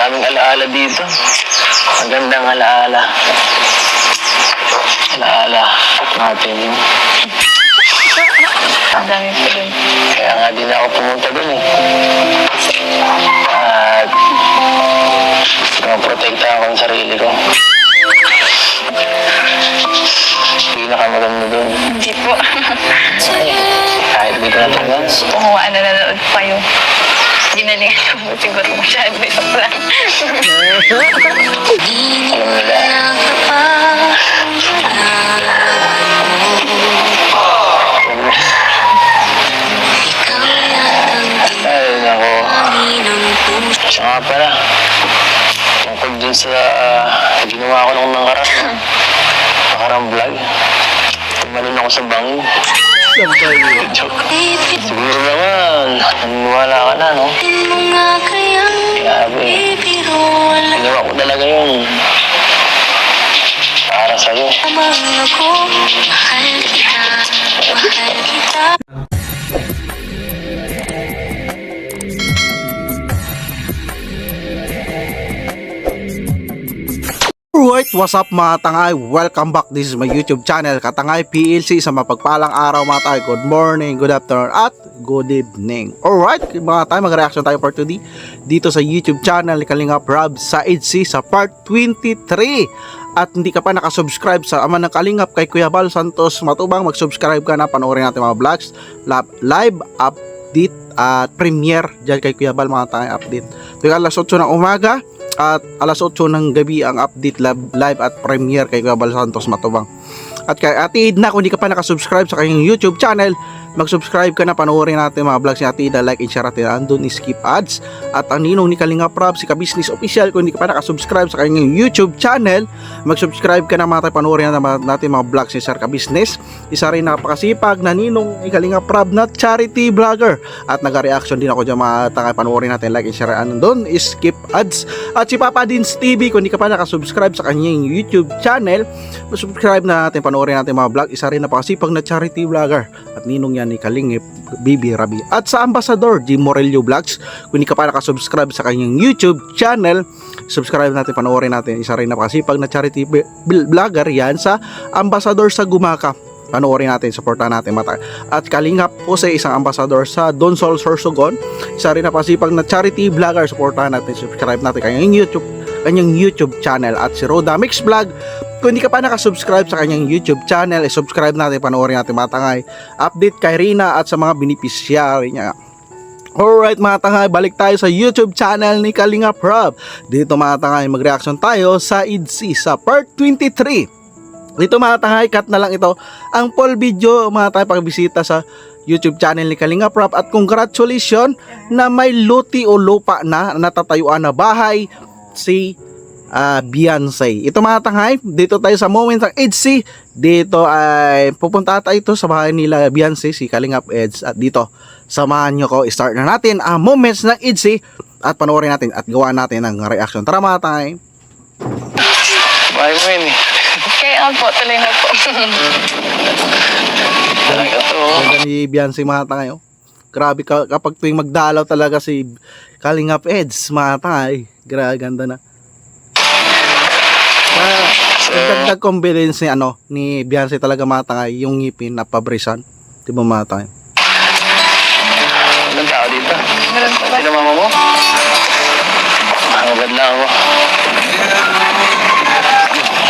daming alaala dito. Magandang alaala. Alaala natin. Ang dami pa dun. Kaya nga din ako pumunta dun eh. At pinoprotekta ako ang sarili ko. Pinakamaganda dun. Hindi po. Kahit dito na talaga. Kumuha na nanonood pa yung ginalingan mo siguro masyado ito lang. Alam nila. Ay, nako. Siya nga pala. Tungkol dun sa ginawa ko nung nakarang vlog. Tumalon ako sa bangin. Joke. Siguro naman, naniniwala ka na, no? Grabe. Ginawa ko talaga yun. Para sa'yo. Alright, what's up mga tangay? Welcome back. This is my YouTube channel, Katangay PLC. Sa mapagpalang araw mga tayo. Good morning, good afternoon, at good evening. Alright, mga tayo, mag-reaction tayo for today dito sa YouTube channel ni Kalingap Rob sa EDC sa part 23. At hindi ka pa nakasubscribe sa ama ng Kalingap kay Kuya Bal Santos Matubang, mag-subscribe ka na, panoorin natin mga vlogs, live update at premiere dyan kay Kuya Bal mga tayo, update. Tuwing alas 8 ng umaga at alas 8 ng gabi ang update live at premiere kay Kuya Bal Santos Matubang. At kay Ate Edna, kung hindi ka pa nakasubscribe sa kanyang YouTube channel, mag-subscribe ka na, panoorin natin mga vlogs ni Ate Edna, like and share natin, andun skip ads. At ang ninong ni Kalingap Rob, si Ka-Business Official, kung hindi ka pa nakasubscribe sa kanyang YouTube channel, mag-subscribe ka na mga tayo, panoorin natin mga vlogs ni Sir Ka-Business. Isa rin napakasipag na ninong ni Kalingap Rob na charity vlogger. At nag-reaction din ako dyan mga tayo, panoorin natin, like and share, andun skip ads. At si Papa Dins TV, kung hindi ka pa nakasubscribe sa kanyang YouTube channel, mag-subscribe na natin, panoorin natin mga vlog. Isa rin napakasipag na charity vlogger at ninong yan ni Kalingap Bibi Rabi. At sa Ambassador Jim Morello Vlogs, kung hindi ka pa nakasubscribe sa kanyang YouTube channel, subscribe natin, panoorin natin. Isa rin napakasipag na charity vlogger yan sa Ambassador sa Gumaka. Panoorin natin, supportan natin mata. At Kalingap po sa isang ambassador sa Don Sol Sorsogon, isa rin napakasipag na charity vlogger, supportan natin, subscribe natin kanyang YouTube channel. At si Roda Mix Vlog, kung hindi ka pa nakasubscribe sa kanyang YouTube channel, subscribe natin, panoorin natin mga tangay, update kay Rina at sa mga beneficiary niya. Alright mga tangay, balik tayo sa YouTube channel ni Kalingap Rob. Dito mga tangay, mag-reaction tayo sa EDC sa part 23. Dito mga tangay, cut na lang ito ang full video mga tangay, pagbisita sa YouTube channel ni Kalingap Rob. At congratulations na may luti o lupa na natatayuan na bahay si Beyonce. Ito mga tangay, dito tayo sa moment ng EDC. Dito ay pupunta tayo ito sa bahay nila Beyonce, si Kalingap Eds. At dito, samahan nyo ko, start na natin ang moments ng EDC at panoorin natin at gawa natin ang reaction. Tara mga tangay. Bahay mo yun eh. Kaya po, tuloy na po. Talaga to. Ganda ni Beyonce mga tangay. Oh. Grabe kapag tuwing magdalaw talaga si Kalingap Eds mga tangay. Grabe ganda na. Dagdag confidence ni ni Beyonce talaga mga tangay, yung ngipin na pabrisan. Di ba mga tangay? Anong tao dito? Meron po ba? Sino mama mo? Magad lang ako.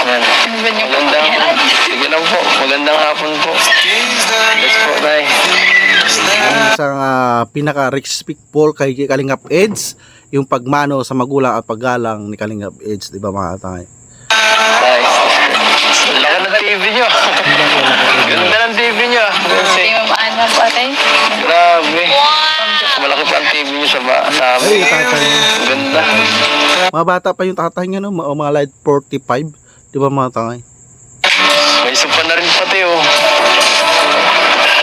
Ayan. Ano ba niyo po? Magandang, sige lang po. Magandang hapon po. Let's po tayo. Isang pinaka-respectful kay Kalingap Eds, yung pagmano sa magulang at paggalang ni Kalingap Eds, di ba mga tangay? Nice. Laka ng TV nyo. Ganda ng TV nyo. Hindi mo maano po atay? Grabe. Malaki pa ang TV nyo sa Ay, tatay. Ganda. Mga bata pa yung tatay niya, no? Mga light 45, di ba mga tangay? May isa pa na rin pati oh.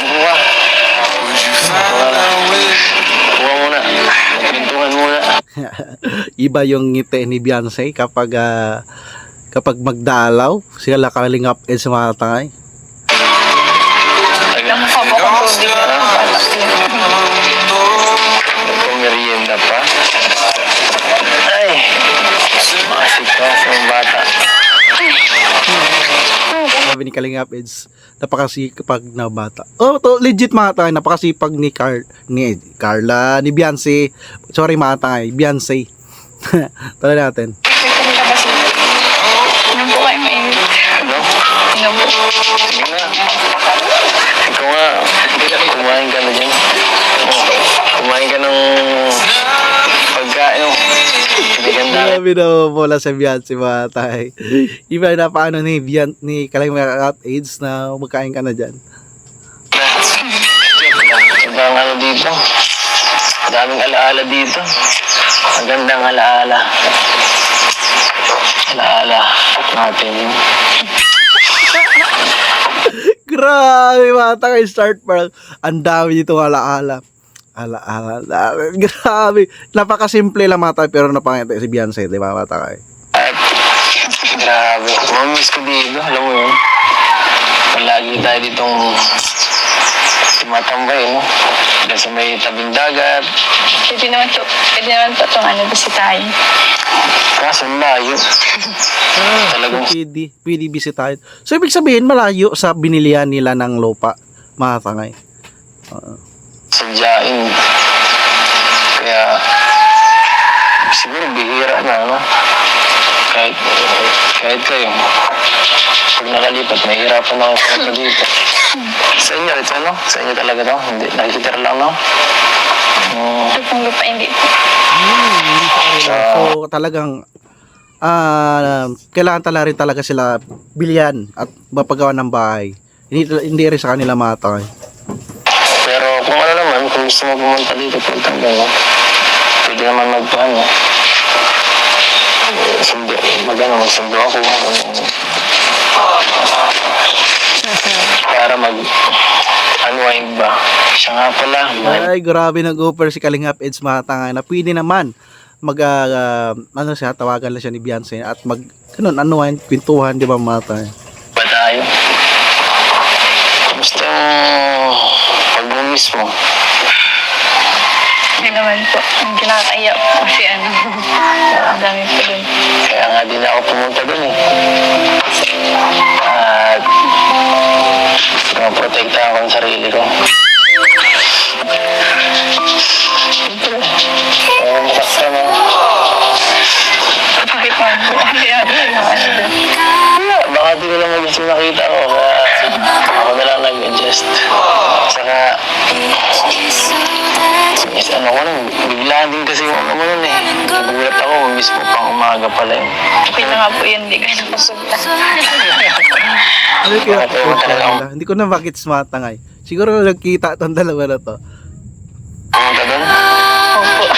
Buka. Buka muna. Pintuhan muna. Iba yung ngiti ni Beyonce kapag magdalaw, sila Kalingap Eds sa mga tangay. Alam mo pa po kung tubig na balak yun. Kung merienda pa. Ay. ni Kalingap Eds. Napakasipag na bata. Oh, to legit mga tangay, napakasipag ni Carla, ni Beyonce. Sorry mga tangay, Beyonce. Tala natin. Inom po kayo mainit. Ano? Inom po. Sige na. Ikaw nga, kumain ka na dyan. Kumain ka ng pagkain. Bigyan na. Grabe na bola sa Beyonce mga tangay. Iba na paano ni Kalingap Eds na magkain ka na dyan. Ibang ano dito. Daming alaala dito. Magandang alaala. Alaala natin. Grabe mga tangay, start parang ang dami dito alaala. Alaala. Grabe. Napakasimple lang mga tangay, pero napangiti si Beyonce, di ba mga tangay? At grabe. Mamiss ko dito. Alam mo yun. Palagi tayo ditong tumatambay, no? Dahil sa may tabing dagat. Pwede naman po itong bisitahin. Kaso layo. Talagang Pwede bisitahin. So, ibig sabihin, malayo sa binilihan nila ng lupa, mga tangay. sadyain. Kaya siguro bihira na, no? Kahit kayo. Pag nakalipat, mahirapan na ako dito. Sa inyo, ito ano? Sa inyo talaga to? Hindi, nakikita lang, no? Itong lupa, hindi po. So, talagang kailangan rin talaga sila bilihan at mapagawa ng bahay. Hindi rin sa kanila matay. Pero kung ano naman, kung gusto mo pumunta dito, punta mo, pwede naman magpaano. Magsundo ako. Para mag-unwind ba? Siya nga pala. Ay, grabe nag-offer si Kalingap Eds Matangay na pwede naman tawagan lang siya ni Beyonce at unwind, pintuhan, di ba matay? Ba tayo? Gusto pag-umis mo. Hindi naman po. Ang kinakaya po kasi ang dami po dun. Kaya nga din ako pumunta dun eh. At protektahan ko ang sarili ko. Masakta mo. Bakit man po? Kaya dun. Baka di nila mag-gusto nakita ko. Kaya ako na lang nag-adjust. Saka ano ko nun, biglaan din kasi yung ano nun eh. Nagulat ako, mismo pang umaga pala yun. Okay na nga po yun, hindi kayo napasunta. Hindi ko na bakit matangay. Siguro nagkita itong dalawa na to. Pumunta doon? Opo.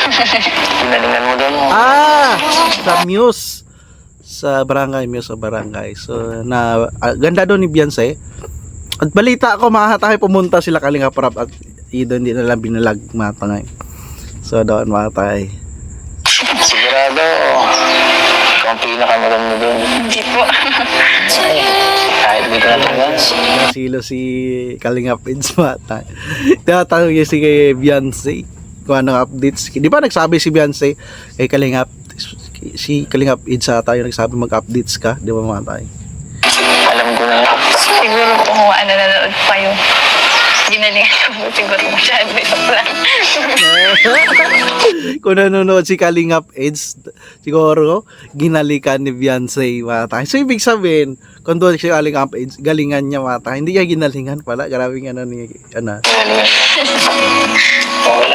Pinalingan mo doon? Sa Muse. Sa barangay. So, ganda doon ni Beyonce. At balita ako, makakatangay pumunta sila Kalingap Rap at hindi na lang binalag matangay. So, doon matangay. Sigurado, kung pinakamaganda doon. Hindi po. Kahit dito na lang. Nasilo si Kalingap Eds matangay. Tinatanong niya si Beyonce kung anong updates. Di ba nagsabi si Beyonce kay Kalingap, si Kalingap Eds tayo nagsabi mag-updates ka, di ba matangay? Alam ko na. Siguro po kung nanonood pa yung ginalingan ko po siguro masyado yung plan. Kung nanonood si Kalingap Eds, siguro ginalikan ni Beyonce matay. So ibig sabihin, kung doon si Kalingap Eds, galingan niya matay. Hindi niya ginalingan pala. Grabing Wala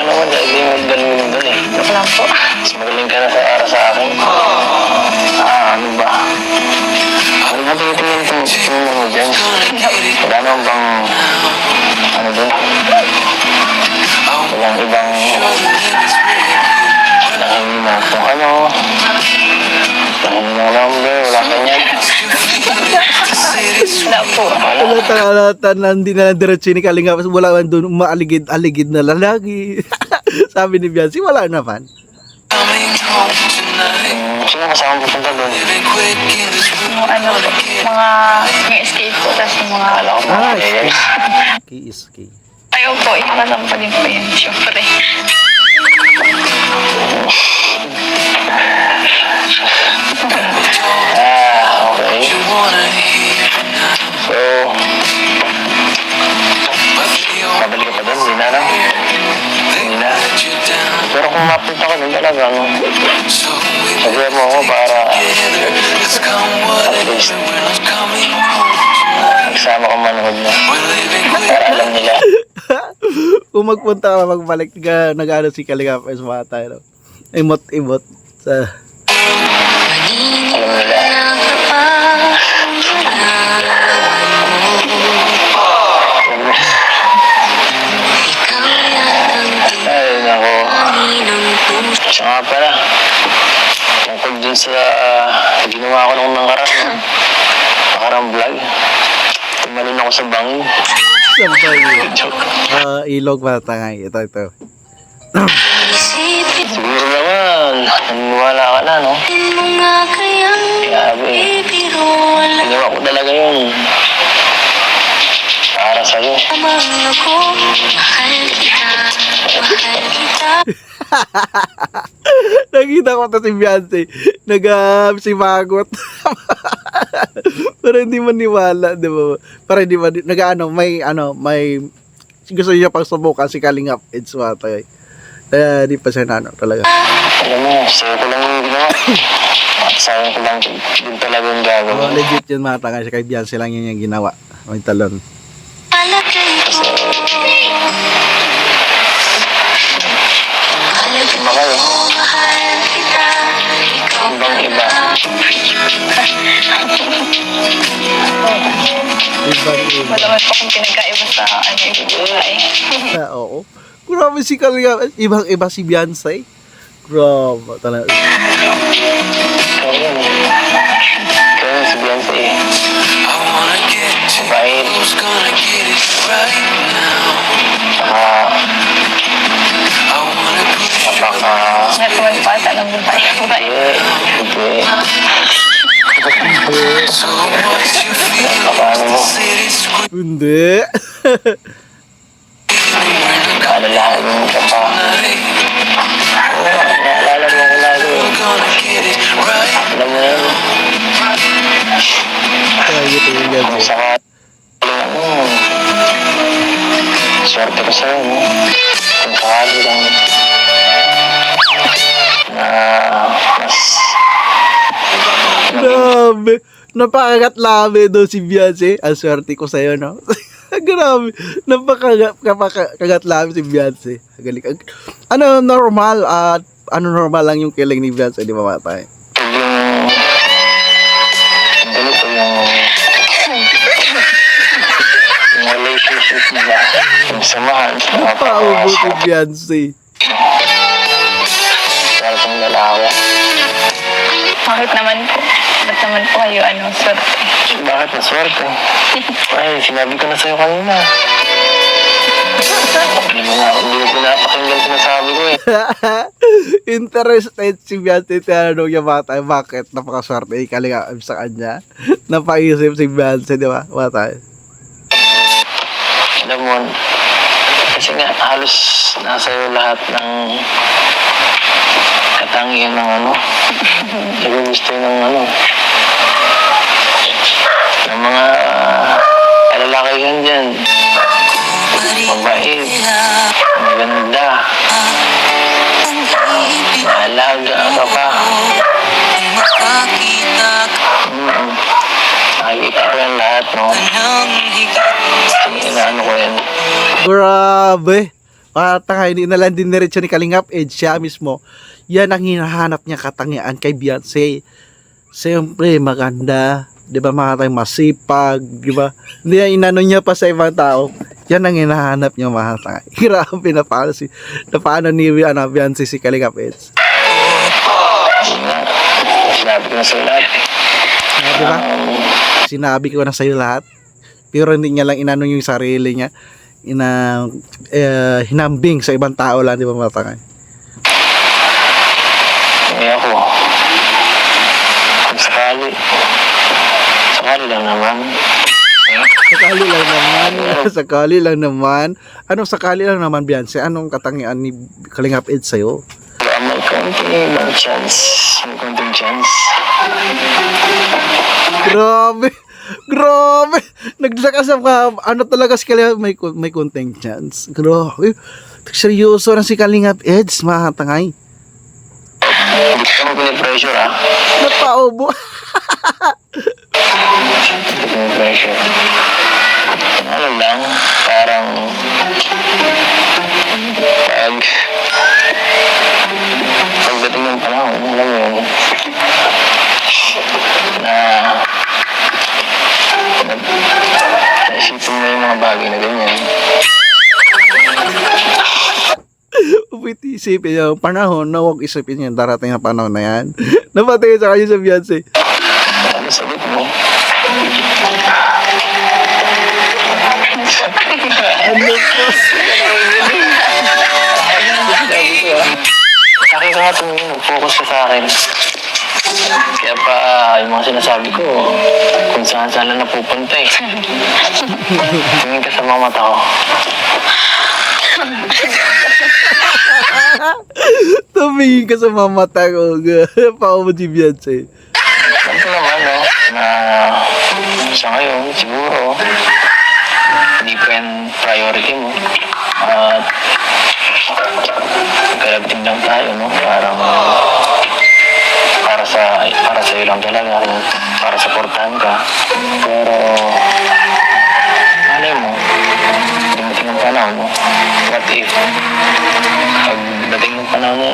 naman dahil hindi mo galing doon eh. Joke lang po. Mas magaling ka na para sa akin. Ano ba? Ano ba tingin itong mo dyan? Wala naman bang ano doon? Walang ibang nangingin mo kung ano? Nangingin mo number? Wala kanyan? Wala po. Halata na hindi na lang diretso ni Kalingap. Wala man doon, maaligid na lalaki. Sabi ni Beyonce, wala naman. Sino kasama pupunta doon? Mga escape po, tapos yung mga Ski. ayaw po, iwasan pa din po yun, syempre. Okay. So, talagang sabihan mo ako para at least magsama ka manood na. Para alam nila. Kung magpunta ka magbalik nag-ano si Kalingap S mga tayo, no? Imot sa Alam nila. Ay, nako. Siya nga pala. Tungkol dun sa ginawa ko nung nakarang vlog. Tumalon ako sa bangin. ilog mga tangay. Ito. Siguro naman, naniniwala ka na, no? Grabe. Ginawa ko talaga yun. Para sa'yo. Nakita ko to si Beyonce. Simagot. Pero hindi maniwala, di ba? Para hindi man, may gusto niya pang subukan si Kalingap Eds Watay. Kaya di pa siya talaga. Alam mo, sa'yo ko lang yung ginawa. At sa'yo ko lang din talaga yung gagawin. Legit yun mga tanga. Siya kay Beyonce lang yun yung ginawa. May talon. Iba kayo. Ibang iba. Malaman pa kung pinagkaiba sa yung buhay. Oo. Grabe si Kalingap. Ibang iba si Beyonce. Grabe talaga. Ikaw yun. Ikaw yun si Beyonce. Mabait. Nagpapata ng buhay. Hindi. Paano mo? Hindi. Alalahan mo ka pa. Naalala mo ko lagi. Alam mo yan. Kaya ito yung Kung Beyonce. saka swerte ko sa'yo, no? Kung sakali lang na mas Grabe. Napakagat labi doon si Beyonce. Ang swerte ko sa'yo, no? Grabe. Napakagat labi si Beyonce. Galing. Normal normal lang yung killing ni Beyonce, di ba matay? ganito yung relationship nila, yung samahan sa Napaubo si Beyonce. para pang dalawa. Bakit naman po? Ba't naman po kayo swerte? Bakit naswerte? Ay, sinabi ko na sa'yo kanina. Hindi mo pinapakinggan sinasabi ko eh. Interested si Beyonce. Tinanong niya matay, bakit napakaswerte Kalingap sa kanya? Napaisip si Beyonce, di ba? Matay. Alam mo, kasi nga halos nasa iyo lahat ng katangian ng gusto ng ng mga kalalakihan dyan. Mabait, maganda, maalaga ka pa. Nakikita ko yan lahat, no? Inaano ko yan. Grabe. Patangay, hindi na lang diniretso ni Kalingap Ed siya mismo. Yan ang hinahanap niya katangian kay Beyonce. Siyempre, maganda. Di ba mga tayo masipag, di ba? Hindi yan inano niya pa sa ibang tao. Yan ang hinahanap niya mga tayo. Grabe na paano ni Beyonce si Kalingap Ed. Sinabi ko na sa lahat. Di ba? Sinabi ko na sa'yo lahat. Pero hindi niya lang inano yung sarili niya. Hinambing sa ibang tao lang, di ba mga tayo? Eh ako, kung sakali lang naman. Sakali lang naman. Anong sakali lang naman, Beyonce? Anong katangian ni Kalingap Ed sa'yo? May konting chance. May konting chance. Grabe. Naglakas ka. Talaga si Kalingap may konting chance. Grabe. Seryoso na si Kalingap Ed, mga tangay. Hindi ko naman pinipressure ah. Napaubo. Hindi ko pinipressure. Ano lang, parang pagdating ng panahon, alam mo yun, na naisipin mo yung mga bagay na ganyan. Upit isipin yung panahon na huwag isipin yung darating na panahon na yan. Napatay sa kanya sa Beyonce. Ano sagot mo? Ano po? Akin ka nga tumingin, mag-focus ka sa akin. Kaya pa yung mga sinasabi ko, kung saan saan lang napupunta eh. Tingin ka sa mga mata ko. Tumingin ka sa mamata ko. Paubo si Beyonce. Ito naman, no, na sa ngayon, siguro, hindi pa yan priority mo. At galabting lang tayo, no? Parang para sa iyo lang talaga, para supportahan ka. Pero malay mo, dumating ng panahon mo. What if pagdating ng panahon mo,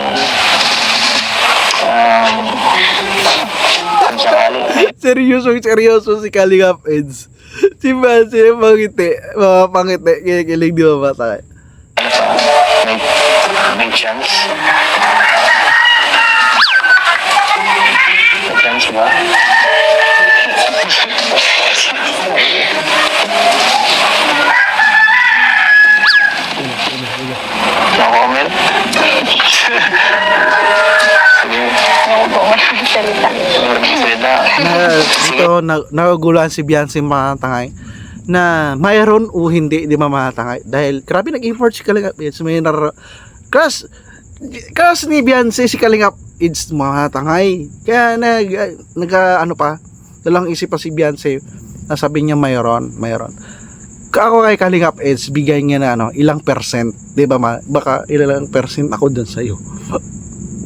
kung sakali, Seryoso si Kalingap Eds. Si Beyonce mga pangiti, kikilig di ba bata? ano pa, may chance. May chance ba? No comment? Sige, Ako po, maraming salita. Sila. Naguguluhan si Beyonce mga tangay na mayroon o hindi di ba mga tangay dahil grabe nag-import si Kalingap Eds. May crush ni Beyonce si Kalingap Eds mga tangay, kaya ano pa dalang isip pa si Beyonce na sabi niya mayroon. Ako kay Kalingap Eds bigay niya na ilang percent di ba baka ilang percent ako dun sa iyo.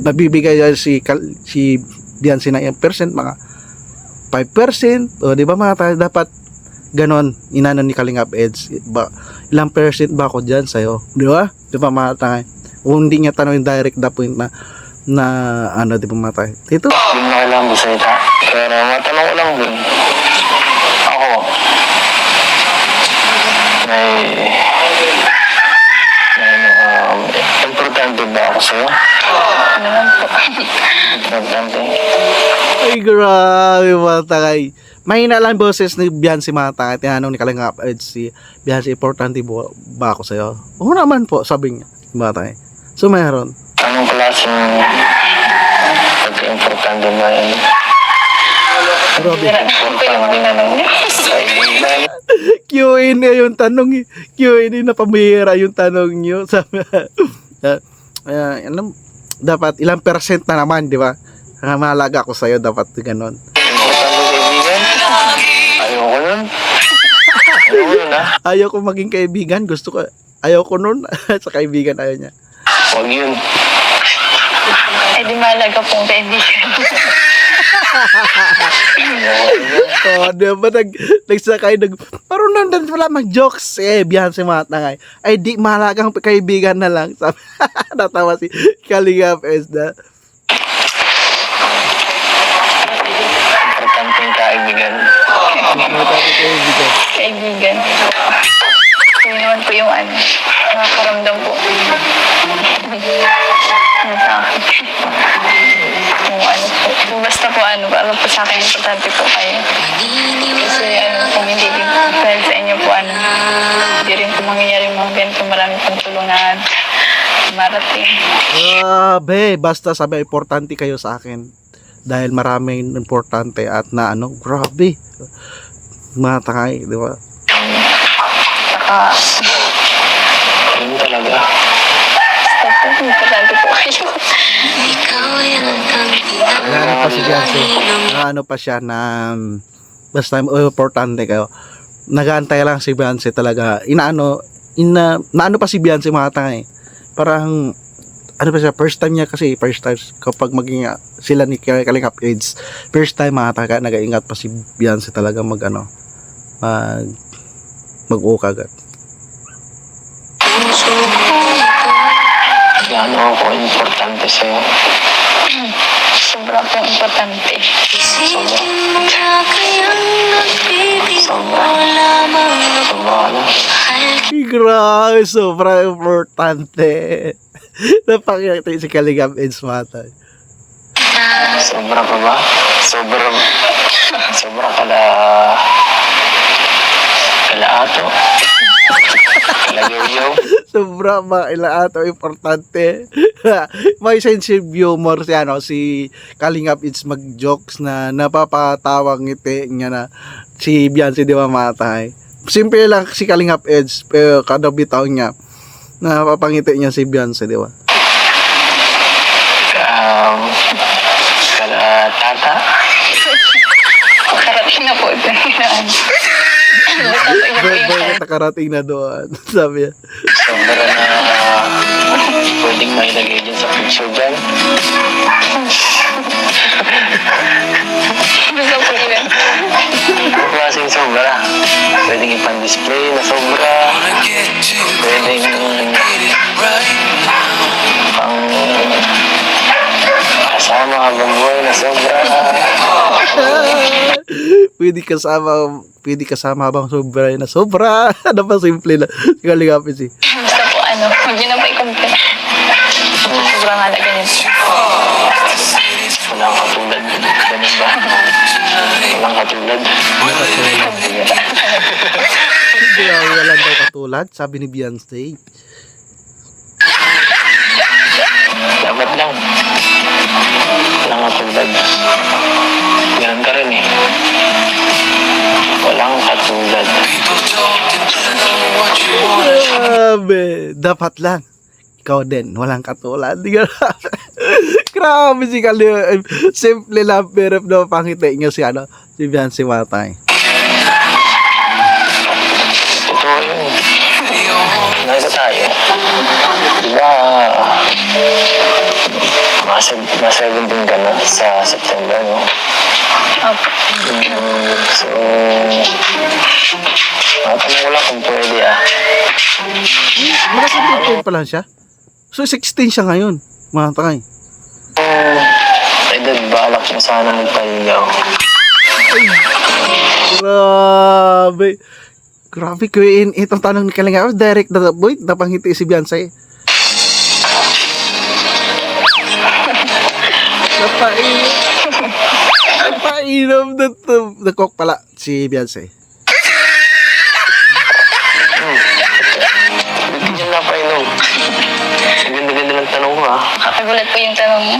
Nabibigay si Beyonce na yung percent, mga 5%, o di ba mga tayo, dapat ganon, inano ni Kalingap Eds, ilang percent ba ako dyan sa'yo, di ba mga tayo, o hindi niya tanong yung direct the point na ano, di ba mga tayo, ito, Hindi mo na kailangan magsalita. Pero matanong ko lang din. Ako, may importante ba ako sa'yo? Naman po. Importante. ay grabe mga tayo, mahina lang boses ni Beyonce mga tayo, tinanong ni Kalingap Eds si Beyonce, importante ba ako sa'yo? Oo naman po, sabi niya, mga tayo, so mayroon. Anong klaseng pagka-importante ba yan? Grabe. Sira na po yung mga tanong niya. Kaibigan. Q&A yung tanong eh. Q&A na pamihira yung tanong nyo. Sabi, alam, dapat ilang percent na naman, di ba? Mahalaga ko sa'yo, dapat ganon. Importante kaibigan? Ayoko nun. Ayoko nun ha? Ayaw ko maging kaibigan, gusto ko, ayaw ko nun. Sa kaibigan, ayaw niya. Huwag yun. Eh di mahalaga pong kaibigan. Oh, di ba, nagsakay, parang nandun pala mag-jokes. Beyonce mga tangay. Ay, di, mahalagang kaibigan na lang. Sabi, natawa si Kalingap Eds na. Importante yung kaibigan. Kaibigan. Yun naman po yung nakakaramdam po. Sa akin. Kung basta po para po sa akin, importante po kayo. Kasi kung hindi din dahil sa inyo po hindi rin po mangyayari mga ganito, marami pong tulungan. Marating. Grabe, basta sabi, importante kayo sa akin. Dahil maraming importante at grabe. Mga tangay, di ba? Saka, Yun talaga. basta po, importante po kayo. Ano pa si Beyonce? Ano pa siya na basta importante kayo. Nag-aantay lang si Beyonce talaga. Naano pa si Beyonce mga tangay. Parang ano ba siya, first time niya kasi, first time kapag maging sila ni Kalingap AIDS, first time mga taga, nag-iingat pa si Beyonce talaga mag-ukagat. Gaano ako importante sa'yo? Sobra po importante. Sobra. Sobra. Sobra ka na. Grabe, sobrang importante. Napakita si Kalingap AIDS mata. Sobra pa ba? Sobra kala ato. Kala yoyo. Sobra ato importante. May sense of humor si Kalingap AIDS mag-jokes na napapatawang ngiti niya na si Beyonce di ba matay. Simple lang si Kalingap AIDS pero kada bitaw niya napapangiti niya si Beyonce di ba? Kala tata. Karating na po ito. Bakit nakarating na doon? Sabi niya. Sobra na pwedeng mailagay dyan sa picture dyan. Gusto po yun. Ang klaseng sobra. Pwedeng ipan-display na sobra. Pwedeng pang kasama habang buhay na sobra. Pwede kasama habang sobra na sobra. Ano pa simple na. Kalingap AIDS. Gusto po huwag yun na po i-complete. Sobrang halaga niyo. Walang katulad. Ganun ba? Walang katulad. Walang daw katulad, sabi ni Beyonce. Dapat lang. Walang katulad. Ganun ka rin eh. Walang katulad. Grabe, dapat lang. Ikaw din, walang katulad. Grabe si Kalingap. Simple lang, pero na pangiti niya si Beyonce matay. Totoo yun. Nasa tayo. Diba, mga 17 ka na sa September, no? Opo. So, matanong ko lang kung pwede Mga 17 pa lang siya. So 16 siya ngayon, mga takay. Edad, balak mo sana magpahingaw. Grabe. Grabe ko yun. Itong tanong ni Kalingap, direct na boy, napangiti si Beyonce. Napainom na to. Nagkok pala si Beyonce. Hindi niya napainom. Ang ganda-ganda ng tanong ko, ha? Kagulat po yung tanong mo.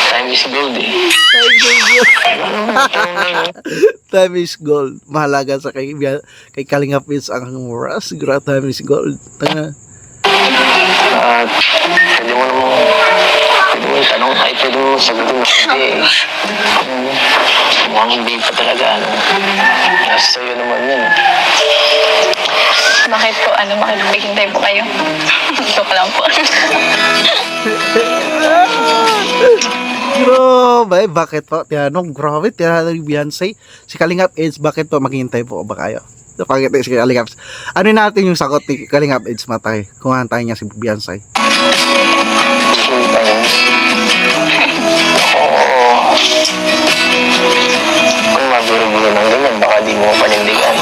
Time is gold, eh. Time is gold. Mahalaga sa kay Kalingap AIDS ang oras. Time is gold. Tanga. At pwede mo tanong, ay pwede mo sagutin na hindi. Mukhang hindi pa talaga, nasa sa'yo naman yan. Bakit po, bakit naghihintay po kayo? Joke lang po. Grabe, bakit po? Tinanong, grabe, tinanong Beyonce. Si Kalingap AIDS, bakit po maghihintay po ba kayo? Napakita si Kalingap. Ano natin yung sagot ni Kalingap AIDS matay? Kung hantay niya si Beyonce. Hintay. Oo. Kung mabiro-biro ng ganyan, baka di mo panindigan.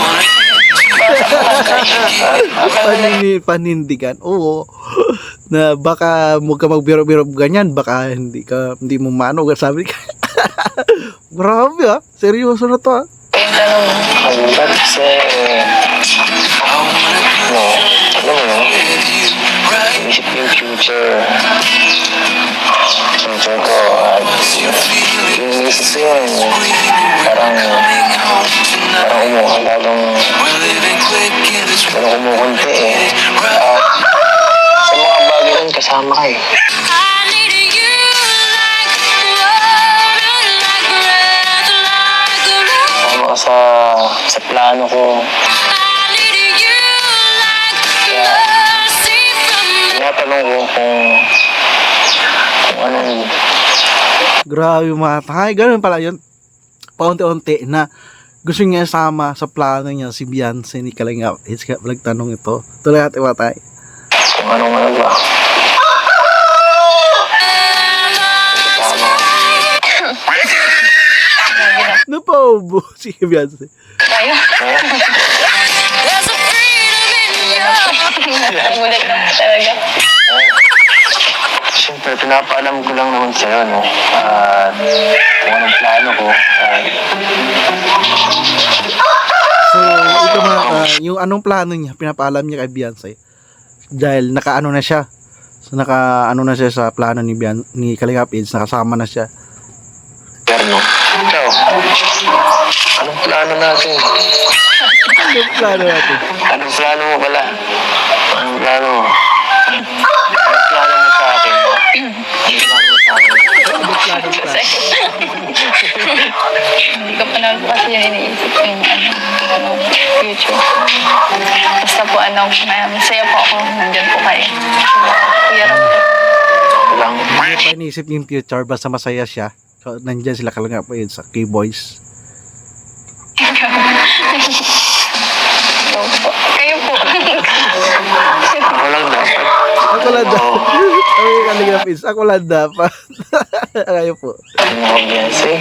Panindigan. Oo. Na baka mo ka magbiro-biro ganyan, baka hindi mo mano, sabi ka. Grabe seryoso na to Yung tanong mo. Hanggang kasi, alam mo, isip yung future ko, at yung isip ko yun, parang umuha parang kumukunti eh. Sa mga bagay yun, kasama ka eh. ako sa plano ko. Kaya, tinatanong ko kung ano yun. Grabe mga tangay. Ganun pala yun. Paunti-unti na gusto niya sama sa plano niya si Beyonce ni Kalingap. It's kaya tanong ito. Tuloy natin mga tay. Kung ano ba. Napaubo si Beyonce. Tayo. Nagulat na po talaga. Siyempre, pinapaalam ko lang naman sa'yo, no? At kung anong plano ko. So, ito yung anong plano niya, pinapaalam niya kay Beyonce. Dahil nakaano na siya. So, nakaano na siya sa plano ni Kalingap Eads, nakasama na siya. Pero, ikaw, anong plano natin? Anong plano natin? Anong plano mo pala? Anong plano mo? Anong plano mo sa akin? Anong plano mo sa akin? Anong plano mo Kasi, hindi ko pa naman po kasi yun iniisip ko yung future. Basta po masaya po ako, nandyan po kayo. Kuya Ram. Lang. Hindi pa iniisip yung future, basta masaya siya. So, nandyan sila Kalingap Eads sa K-Boys. Kayo po. Ako lang dapat. Ako lang dapat. Sabi ni Kalingap Eads, ako lang dapat. Kayo po. Ano ako, Beyonce?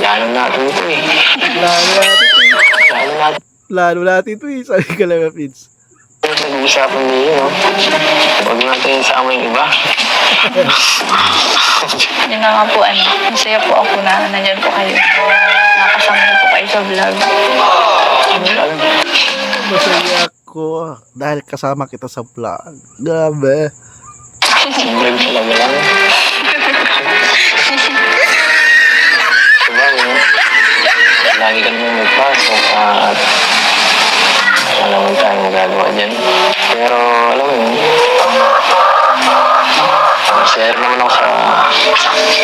Plano natin ito eh. Plano natin ito eh. Plano natin. Plano natin ito eh. Sabi ni Kalingap Eads. Nag-uusapan din yun, no? Huwag natin isama yung iba. Yun na nga po, masaya po ako na nandyan po kayo. Nakasama ko po kayo sa vlog. Masaya ako dahil kasama kita sa vlog. Grabe. Vlog talaga lang. Diba, no? Lagi ka naman magpasok at wala naman tayong magagawa dyan. Pero, alam mo yun, share naman ako sa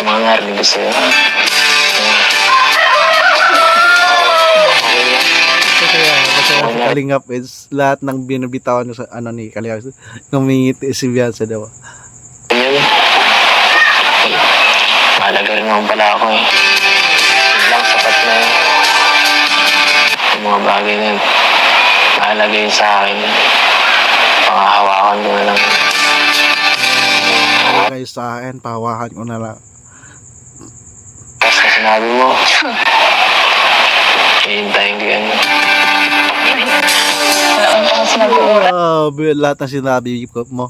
mga narinig ko sa'yo. Masaya si Kalingap Eads. Lahat ng binabitawan niya sa ni Kalingap Eads. Ngumingiti si Beyonce daw. Yun. Mahalaga rin naman pala ako eh. Yun lang, sapat na yun. Yung mga bagay na yun. Mahalaga yun sa akin. Pangahawakan ko na lang. Kayo sa akin, pahawakan ko na lang. Tapos na sinabi mo, hihintayin ko yan. Wala akong pang sinabi oras. Grabe, lahat ng sinabi mo.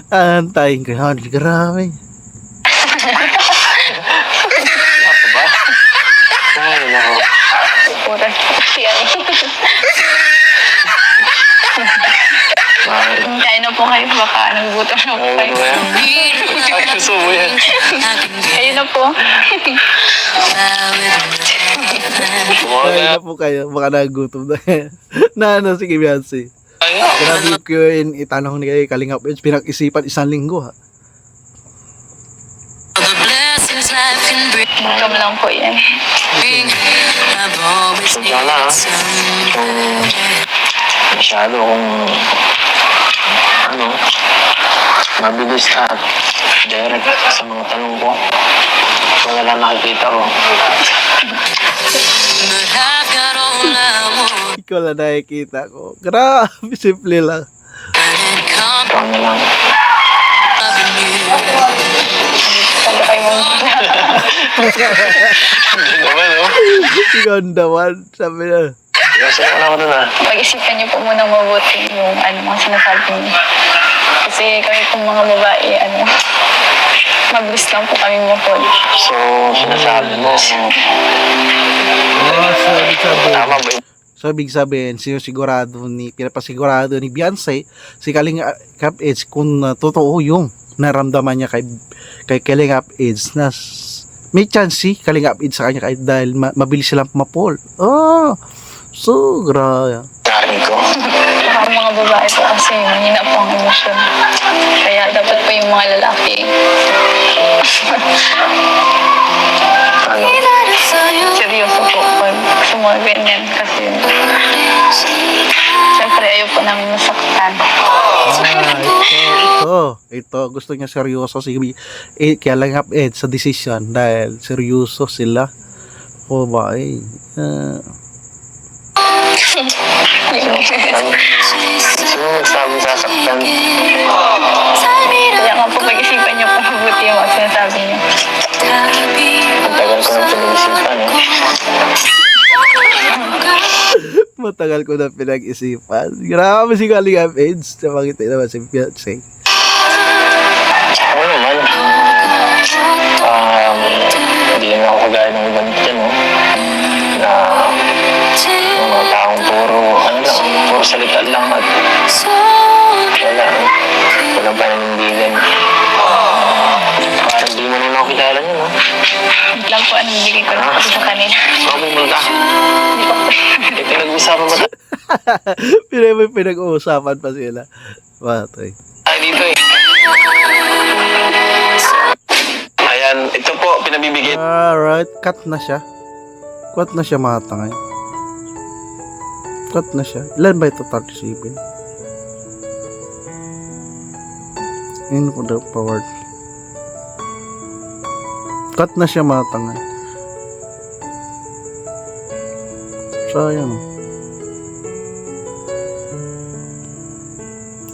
Antayin ko yan. Grabe. Ako ba? Ay, nako. Oras po kasi Bakit? Kain na po kayo, baka nagugutom na po Ano kayo. ba yan? Ay, gusto mo yan. Ayun na po. Kaya na po kayo. Baka nagutom na. Sige Beyonce. Grabe ko yun. Itanong ni kayo Kalingap Eads. Pinag-isipan 1 linggo ha. Welcome lang po yan. Wala ha. Kung masyado kung mabilis at direct sa mga tanong ko. Kung wala nakikita ko. Ikaw lang nakikita ko. Grabe, simple lang. Ikaw na lang. Sabi kayo mo. Hindi naman, no? Ikaw ang dawan. Sabi na. Kasi ako na ako dun, Pag-isipan niyo po munang mabuti yung mga sinasabi niyo. Kasi kami pong mga babae, mabilis lang po kami mapod. So, sinasabi mo, tama ba yun? So, ibig sabihin, pinapasigurado ni Beyonce, si Kalingap Eads, kung totoo yung naramdaman niya kay Kalingap Eads na may chance si Kalingap Eads sa kanya kahit dahil mabilis silang mapol. Oh, so, grabe. Narinig ko. Baka mga babae po kasi mahina po ang emosyon. Kaya dapat po yung mga lalaki. Ano? seryoso po pag sa mga ganyan kasi siyempre ayaw po nang masaktan. Ito, gusto niya seryoso si Kalingap Ed sa decision dahil seryoso sila. O ba Sino nagsabi sasaktan? Kaya nga po pag-isipan niyo po mabuti yung mga sinasabi niyo. Ang tagal ko ng pinag-isipan, eh. Matagal ko na pinag-isipan. Grabe si Kalingap Ed. Napakita naman si Beyonce. Ako naman. Hindi naman ako kagaya ng ibang dyan, no? Na yung mga taong puro salita lang at walang pananindigan. Parang di mo naman ako kilala niyo, no? Hindi lang po anong bigay ko lang po sa kanila. Mabumul ka. Hindi po. Pinag-usapan mo Pinag-uusapan pa sila. Batay. dito, eh. Ayan, ito po, pinabibigay. Alright, cut na siya. Cut na siya mga tangay. Cut na siya. Ilan ba ito? 37. In ko daw forward. Cut na siya mga tangay. Sayang.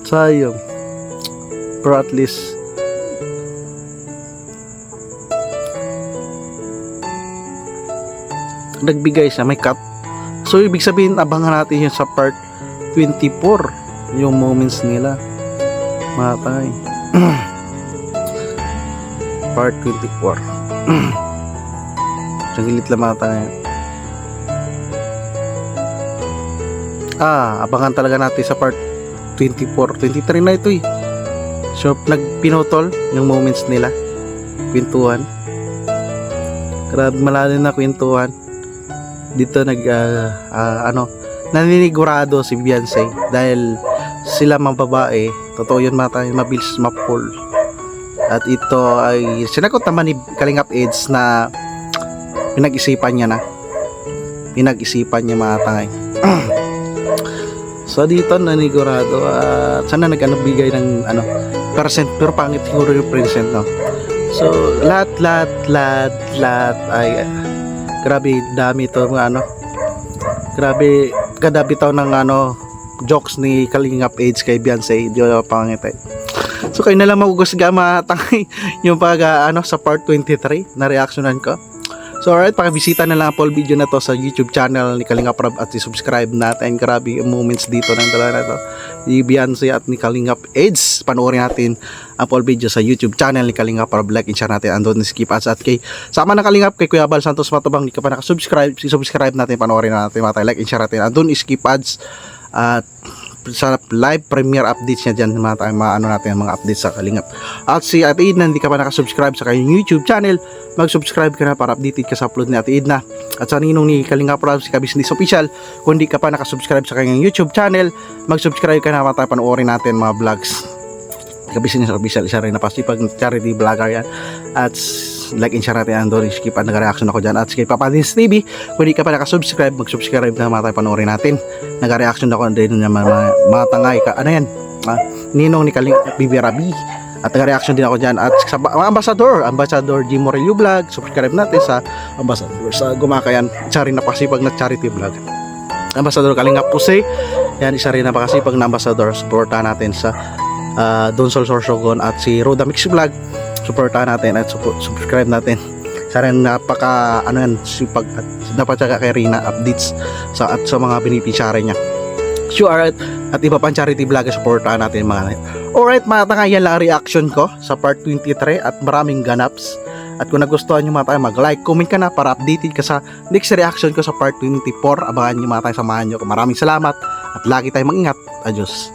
Sayang. Pero at least nagbigay siya, may cut. So ibig sabihin abangan natin yun sa part 24 yung moments nila matay. Part 24. Sagilit lang matay. Abangan talaga natin sa part 24, 23 na ito eh. So nagpinutol yung moments nila, kwentuhan. Grabe malalim na kwentuhan. Dito naninigurado si Beyonce dahil sila mga babae, totoo yun mga tayo, mabilis ma-pull. At ito ay sinagot naman ni Kalingap Eds na pinag-isipan niya mga tangay. So dito nanigurado at sana nag-bigay ng percent, pero pangit siguro yung percent, no? So lahat ay grabe dami to mga grabe kadami to ng jokes ni Kalingap Eds kay Beyonce, di ba pangit eh. So kayo na lang magugusga matangay yung pag sa part 23 na reactionan ko. So alright, pakibisita na lang ang full video na to sa YouTube channel ni Kalingap Rab at i-subscribe natin. Grabe yung moments dito ng dalawa na to, ni Beyonce at ni Kalingap Eds. Panoorin natin ang full video sa YouTube channel ni Kalingap Rab. Like and share natin, andun ni Skip Ads at kay sama ng Kalingap kay Kuya Bal Santos Matubang. Di ka pa nakasubscribe, subscribe natin, panoorin natin mga tayo. Like and share natin, andun ni Skip Ads at sa live premiere updates niya dyan mga tayo, natin mga updates sa Kalingap. At si Ate Edna, hindi ka pa nakasubscribe sa kanyang YouTube channel, mag-subscribe ka na para updated ka sa upload ni Ate Edna. At sa ninong ni Kalingap Rab, si Kabisnes Official, kung hindi ka pa nakasubscribe sa kanyang YouTube channel, mag-subscribe ka na para panoorin natin mga vlogs. Kabisnes Official, isa rin na pasipag charity vlogger yan. At like and share natin ang Doris Skip at nag-reaction ako dyan. At kay Papa Dins TV, kung hindi ka pa nakasubscribe, mag-subscribe na mga tayo panoorin natin. Nag-reaction ako din ng mga tangay ka. Ninong ni Bibi Rabi. At nag-reaction din ako dyan. At sa Ambassador G. Morelio Vlog, subscribe natin sa Ambassador sa Gumakayan. Isa rin na pasipag na charity vlog. Ambassador Kalingap Puse, yan isa rin na pasipag na Ambassador. Supportahan natin sa Don Sol Sorsogon at si Roda Mix Vlog. Supportahan natin at subscribe natin. Sa rin napaka sipag at dapat saka kay Rina updates sa mga beneficiary niya. Sure, at iba pang charity vlog, supportahan natin mga. Alright mga tanga, yan lang reaction ko sa part 23 at maraming ganaps. At kung nagustuhan nyo mga tayo, mag-like, comment ka na para updated ka sa next reaction ko sa part 24. Abangan nyo mga tayo, samahan nyo. Maraming salamat at lagi tayong mag-ingat. Adios.